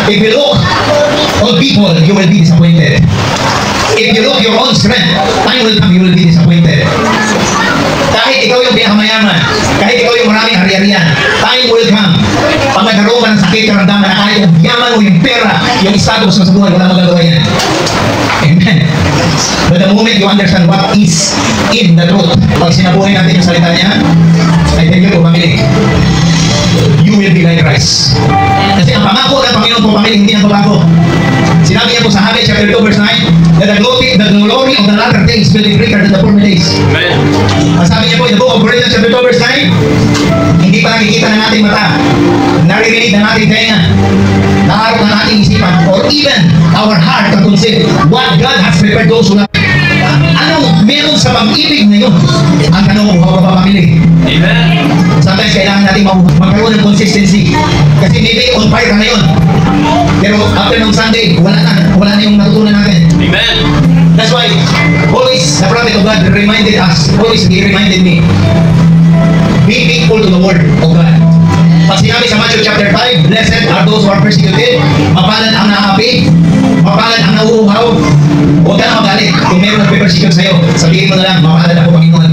If you look on people, you will be disappointed. If you look your own strength, time will come, you will be disappointed. Kahit ikaw yung pinakamayaman, kahit ikaw yung maraming hari-harian, time will come. Pag nagkaroon ka ng sakit, karamdaman na kahit yung yaman o yung pera, yung status mo sa buhay, wala magagawa yan. Amen. But the moment you understand what is in the truth, pag sinabuhay natin yung salita niya, I tell you po, pamili, you will be like Christ. Kasi ang pangako ng Panginoon po, pamili, hindi nagbabago. Sinabi niya po sa Haggai chapter 2 verse 9, that the glory of the latter days will be greater than the former days. Amen. Ang sabi niya po in the book of Corinthians chapter 2 verse 9, hindi pa nakikita ng ating mata, naririnig ng ating tenga, naharap ng ating isipan, or even our heart to conceive what God has prepared those who love. Anong meron sa pag-ibig na yun? Ang tanong ko, huwag pa pamili. Amen. Sometimes kailangan natin magkaroon ng consistency. Kasi maybe on fire ka ngayon. Pero after ng Sunday, wala na yung natutunan natin. Amen. That's why, always, the prophet of God reminded us, always he reminded me, be faithful to the word of God. Pag sinabi sa Matthew chapter 5, blessed are those who are persecuted, mapalad ang naapi, mapalad ang nauuhaw. Huwag ka na magalit. Kung meron nagpe-persecute sa'yo, sabihin mo na lang, mapalad ako, Panginoon.